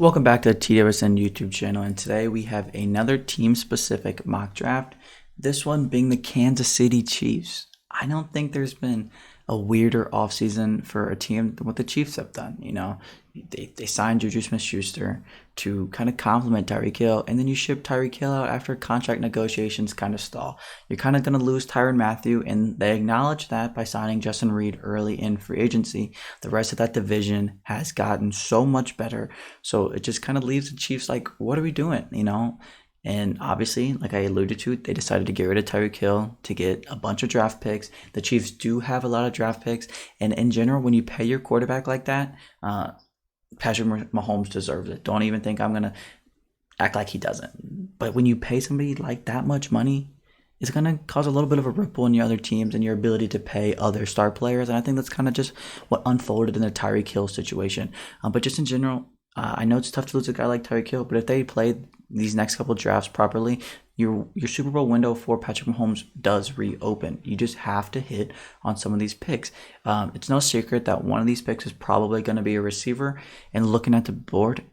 Welcome back to the TWSN YouTube channel, and today we have another team-specific mock draft. This one being the Kansas City Chiefs. I don't think there's been a weirder offseason for a team than what the Chiefs have done. They signed Juju Smith-Schuster to kind of complement Tyreek Hill, and then you ship Tyreek Hill out after contract negotiations kind of stall. You're kind of going to lose Tyrann Mathieu, and they acknowledge that by signing Justin Reed early in free agency. The rest of that division has gotten so much better, so it just kind of leaves the Chiefs like, what are we doing, And obviously, like I alluded to, they decided to get rid of Tyreek Hill to get a bunch of draft picks. The Chiefs do have a lot of draft picks, and in general, when you pay your quarterback like that, Patrick Mahomes deserves it. Don't even think I'm going to act like he doesn't. But when you pay somebody like that much money, it's going to cause a little bit of a ripple in your other teams and your ability to pay other star players. And I think that's kind of just what unfolded in the Tyreek Hill situation. But just in general, I know it's tough to lose a guy like Tyreek Hill, but if they played these next couple drafts properly, your Super Bowl window for Patrick Mahomes does reopen. You just have to hit on some of these picks. It's no secret that one of these picks is probably going to be a receiver. And looking at the board,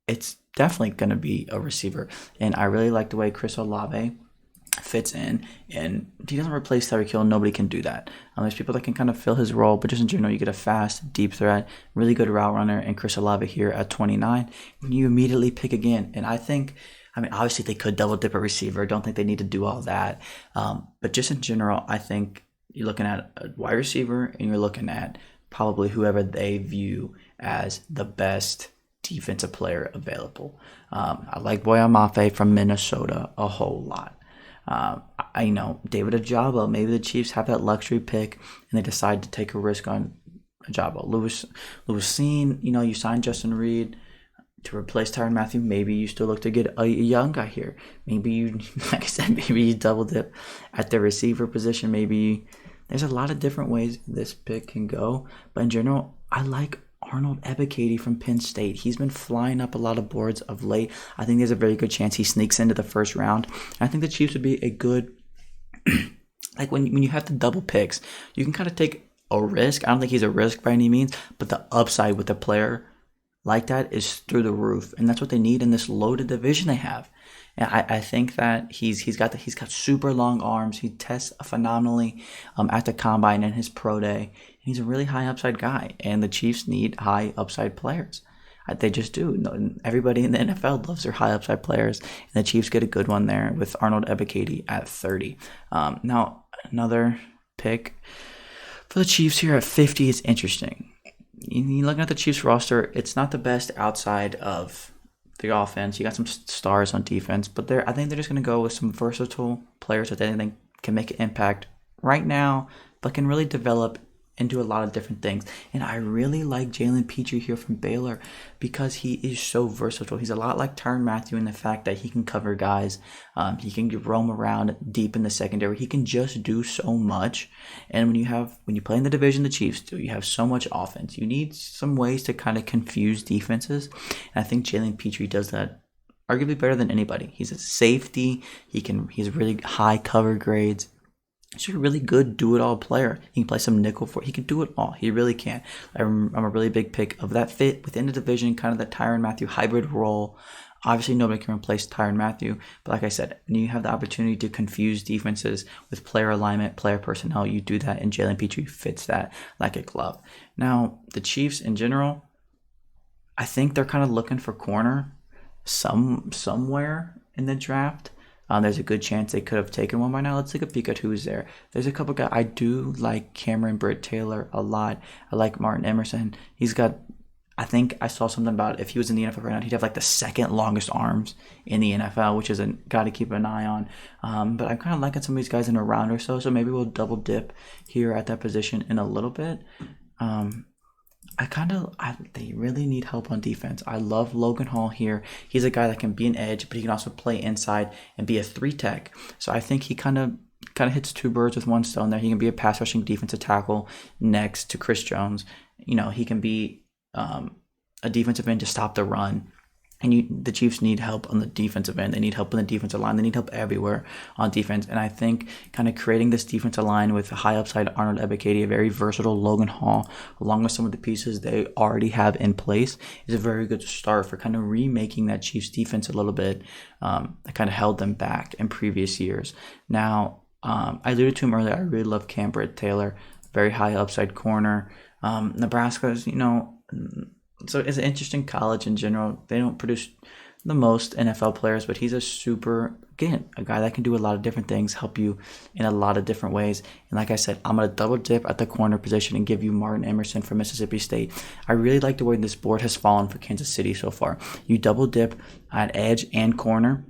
it's definitely going to be a receiver. And I really like the way Chris Olave fits in, and he doesn't replace Tyreek Hill. Nobody can do that. There's people that can kind of fill his role, but just in general, you get a fast, deep threat, really good route runner, and Chris Olave here at 29. And you immediately pick again. And obviously they could double dip a receiver. Don't think they need to do all that. But just in general, I think you're looking at a wide receiver, and you're looking at probably whoever they view as the best defensive player available. I like Boyan Mafe from Minnesota a whole lot. I know David Ojabo, maybe the Chiefs have that luxury pick and they decide to take a risk on Ojabo. Lewis Cine, you signed Justin Reed to replace Tyrann Mathieu. Maybe you still look to get a young guy here. Maybe you, like I said, maybe you double dip at the receiver position. Maybe there's a lot of different ways this pick can go. But in general, I like Arnold Ebiketie from Penn State. He's been flying up a lot of boards of late. I think there's a very good chance he sneaks into the first round. I think the Chiefs would be a good, like when you have the double picks, you can kind of take a risk. I don't think he's a risk by any means, but the upside with a player like that is through the roof, and that's what they need in this loaded division they have. And I think that he's got super long arms. He tests phenomenally at the combine and his pro day. He's a really high upside guy, and the Chiefs need high upside players. They just do. Everybody in the NFL loves their high upside players, and the Chiefs get a good one there with Arnold Ebiketie at 30. Now, another pick for the Chiefs here at 50 is interesting. You looking at the Chiefs roster, it's not the best outside of the offense. You got some stars on defense, but I think they're just going to go with some versatile players that they think can make an impact right now, but can really develop and do a lot of different things. And I really like Jalen Petrie here from Baylor because he is so versatile. He's a lot like Tyrann Mathieu in the fact that he can cover guys. He can roam around deep in the secondary. He can just do so much. And when you play in the division the Chiefs do, you have so much offense. You need some ways to kind of confuse defenses. And I think Jalen Petrie does that arguably better than anybody. He's a safety. He's really high cover grades. He's a really good do-it-all player. He can play some nickel for. He can do it all. He really can. I'm a really big pick of that fit within the division, kind of the Tyrann Mathieu hybrid role. Obviously, nobody can replace Tyrann Mathieu, but like I said, when you have the opportunity to confuse defenses with player alignment, player personnel, you do that, and Jalen Petrie fits that like a glove. Now, the Chiefs in general, I think they're kind of looking for corner somewhere in the draft. There's a good chance they could have taken one by now. Let's take a peek at who's there. There's a couple guys. I do like Cameron Britt-Taylor a lot. I like Martin Emerson. I think I saw something about if he was in the NFL right now, he'd have like the second longest arms in the NFL, which is a guy to keep an eye on. But I'm kind of liking some of these guys in a round or so maybe we'll double dip here at that position in a little bit. They really need help on defense. I love Logan Hall here. He's a guy that can be an edge, but he can also play inside and be a 3-tech. So I think he kind of hits two birds with one stone there. He can be a pass rushing defensive tackle next to Chris Jones. He can be a defensive end to stop the run. And the Chiefs need help on the defensive end. They need help on the defensive line. They need help everywhere on defense. And I think kind of creating this defensive line with a high upside Arnold Ebiketie, a very versatile Logan Hall, along with some of the pieces they already have in place, is a very good start for kind of remaking that Chiefs defense a little bit. That kind of held them back in previous years. Now, I alluded to him earlier. I really love Cam Taylor, very high upside corner. Nebraska's, so it's an interesting college in general. They don't produce the most NFL players, but he's a guy that can do a lot of different things, help you in a lot of different ways. And like I said, I'm going to double dip at the corner position and give you Martin Emerson from Mississippi State. I really like the way this board has fallen for Kansas City so far. You double dip at edge and corner.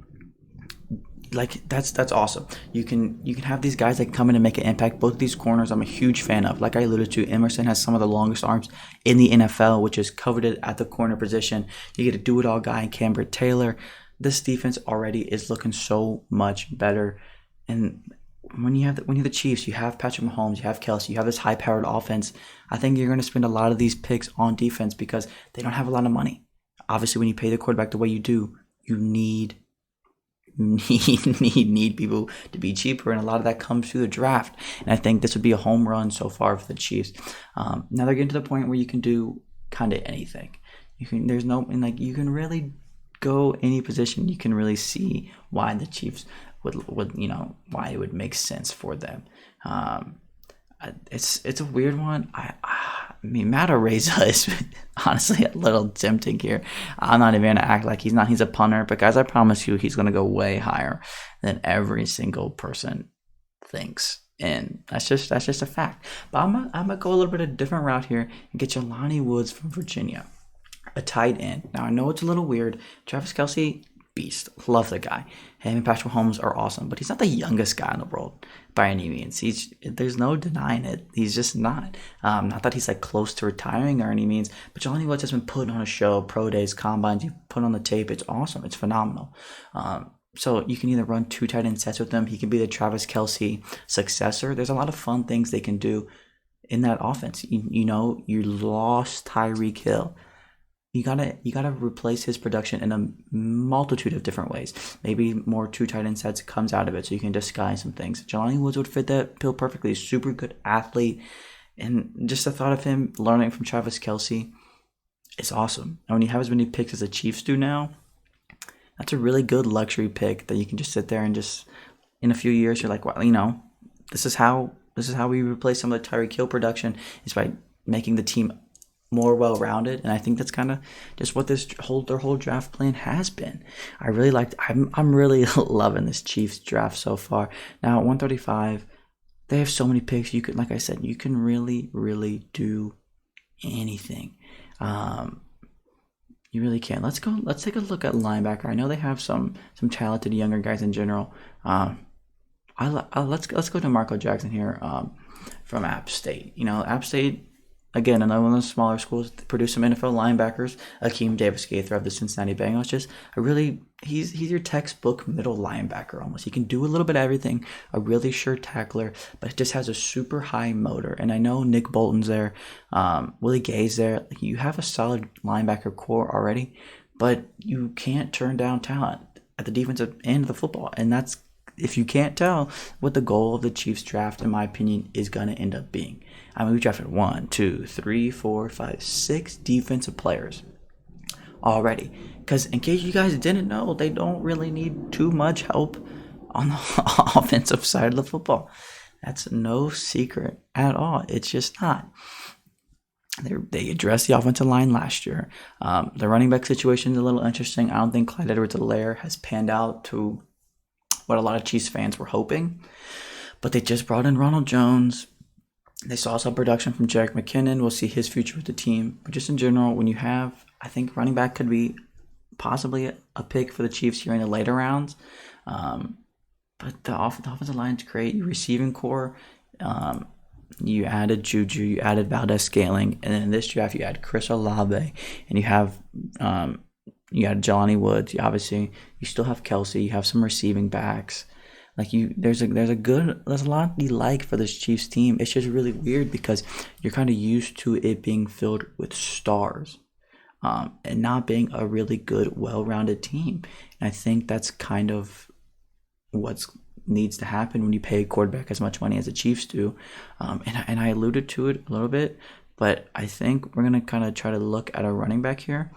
Like that's awesome. You can have these guys that come in and make an impact. Both of these corners I'm a huge fan of. Like I alluded to, Emerson has some of the longest arms in the NFL, which is coveted at the corner position. You get a do-it-all guy in Cam Taylor. This defense already is looking so much better. And when you have the Chiefs, you have Patrick Mahomes, you have Kelsey, you have this high-powered offense. I think you're going to spend a lot of these picks on defense because they don't have a lot of money. Obviously, when you pay the quarterback the way you do, you need people to be cheaper, and a lot of that comes through the draft. And I think this would be a home run so far for the Chiefs. Now they're getting to the point where you can do kind of anything. You can really go any position. You can really see why the Chiefs would why it would make sense for them. It's a weird one. I mean, Matt Araiza is honestly a little tempting here. I'm not even going to act like he's not. He's a punter. But, guys, I promise you he's going to go way higher than every single person thinks. And that's just a fact. But I'm gonna go a little bit of a different route here and get Jelani Woods from Virginia, a tight end. Now, I know it's a little weird. Travis Kelce, beast. Love the guy. Him and Patrick Mahomes are awesome. But he's not the youngest guy in the world by any means. There's no denying it. He's just not. Not that he's like close to retiring or any means. But Jelani Woods has been putting on a show. Pro days, combines. You put on the tape. It's awesome. It's phenomenal. So you can either run 2 tight end sets with him. He can be the Travis Kelce successor. There's a lot of fun things they can do in that offense. You lost Tyreek Hill. You gotta replace his production in a multitude of different ways. Maybe more 2 tight end sets comes out of it, so you can disguise some things. Jelani Woods would fit that bill perfectly. Super good athlete, and just the thought of him learning from Travis Kelce is awesome. And when you have as many picks as the Chiefs do now, that's a really good luxury pick that you can just sit there and just in a few years you're like, well, this is how we replace some of the Tyreek Hill production is by making the team more well-rounded. And I think that's kind of just what their whole draft plan has been. I'm really loving this Chiefs draft so far. Now at 135, they have so many picks. You could, like I said, you can really, really do anything. You really can. Let's take a look at linebacker. I know they have some talented younger guys in general. Let's go to Marco Jackson here from App State. App State, again, another one of those smaller schools, produce some NFL linebackers. Akeem Davis-Gaither of the Cincinnati Bengals. He's your textbook middle linebacker almost. He can do a little bit of everything. A really sure tackler, but just has a super high motor. And I know Nick Bolton's there, Willie Gay's there. You have a solid linebacker core already, but you can't turn down talent at the defensive end of the football. And that's, if you can't tell, what the goal of the Chiefs draft, in my opinion, is going to end up being. I mean, we drafted 1, 2, 3, 4, 5, 6 defensive players already. Because in case you guys didn't know, they don't really need too much help on the offensive side of the football. That's no secret at all. It's just not. They addressed the offensive line last year. The running back situation is a little interesting. I don't think Clyde Edwards-Helaire has panned out to what a lot of Chiefs fans were hoping. But they just brought in Ronald Jones. They saw some production from Jerick McKinnon. We'll see his future with the team. But just in general, when you have, I think running back could be possibly a pick for the Chiefs here in the later rounds. But the offensive line's great. Your receiving core, you added Juju, you added Valdez-Scantling, and then in this draft you add Chris Olave, and you have you got Jelani Woods. You still have Kelsey. You have some receiving backs. There's a lot you like for this Chiefs team. It's just really weird because you're kind of used to it being filled with stars. and not being a really good, well-rounded team. And I think that's kind of what needs to happen when you pay a quarterback as much money as the Chiefs do. And I alluded to it a little bit, but I think we're going to kind of try to look at a running back here.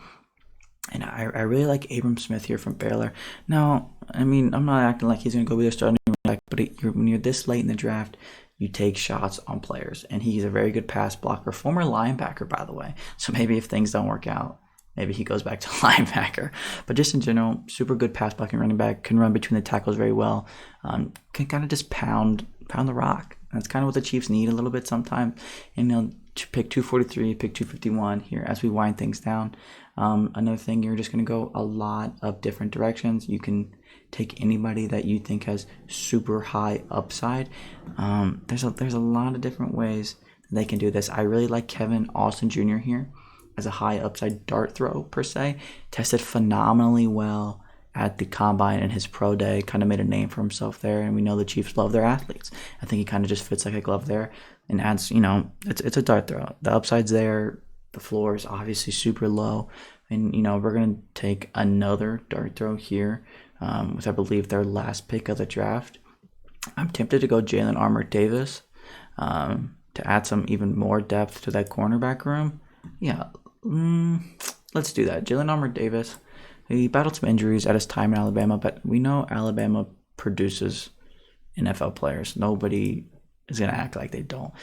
And I really like Abram Smith here from Baylor. Now, I mean, I'm not acting like he's going to go be their starting running back, but when you're this late in the draft, you take shots on players. And he's a very good pass blocker, former linebacker, by the way. So maybe if things don't work out, maybe he goes back to linebacker. But just in general, super good pass blocking running back, can run between the tackles very well, can kind of just pound the rock. That's kind of what the Chiefs need a little bit sometimes. And to pick 243, pick 251 here as we wind things down. Another thing, you're just going to go a lot of different directions. You can take anybody that you think has super high upside. There's a lot of different ways that they can do this. I really like Kevin Austin Jr. here as a high upside dart throw per se. Tested phenomenally well at the combine and his pro day, kind of made a name for himself there, and we know the Chiefs love their athletes. I think he kind of just fits like a glove there and adds, it's a dart throw. The upside's there, the floor is obviously super low, and we're going to take another dart throw here with I believe their last pick of the draft. I'm tempted to go Jalen Armour-Davis to add some even more depth to that cornerback room. Yeah, let's do that. Jalen Armour-Davis, he battled some injuries at his time in Alabama, but we know Alabama produces NFL players. Nobody is going to act like they don't.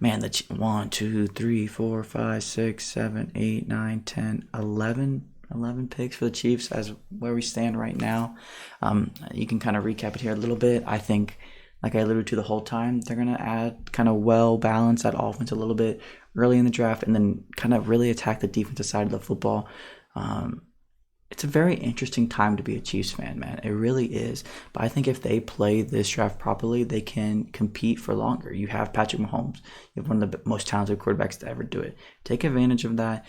Man, 1, 2, 3, 4, 5, 6, 7, 8, 9, 10, 11 picks for the Chiefs as where we stand right now. You can kind of recap it here a little bit. I think, like I alluded to the whole time, they're going to add kind of well-balance that offense a little bit early in the draft and then kind of really attack the defensive side of the football. It's a very interesting time to be a Chiefs fan, man. It really is. But I think if they play this draft properly, they can compete for longer. You have Patrick Mahomes. You have one of the most talented quarterbacks to ever do it. Take advantage of that.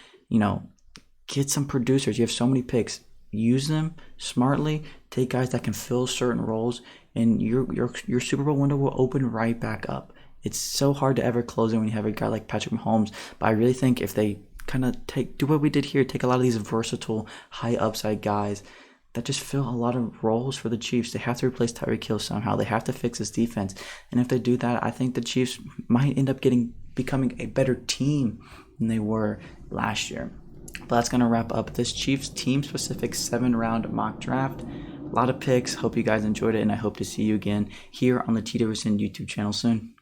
Get some producers. You have so many picks. Use them smartly. Take guys that can fill certain roles, and your Super Bowl window will open right back up. It's so hard to ever close it when you have a guy like Patrick Mahomes. But I really think if they kind of do what we did here, take a lot of these versatile, high upside guys that just fill a lot of roles for the Chiefs. They have to replace Tyreek Hill somehow. They have to fix this defense. And if they do that, I think the Chiefs might end up becoming a better team than they were last year. But that's going to wrap up this Chiefs team-specific 7-round mock draft. A lot of picks. Hope you guys enjoyed it, and I hope to see you again here on the TWSN YouTube channel soon.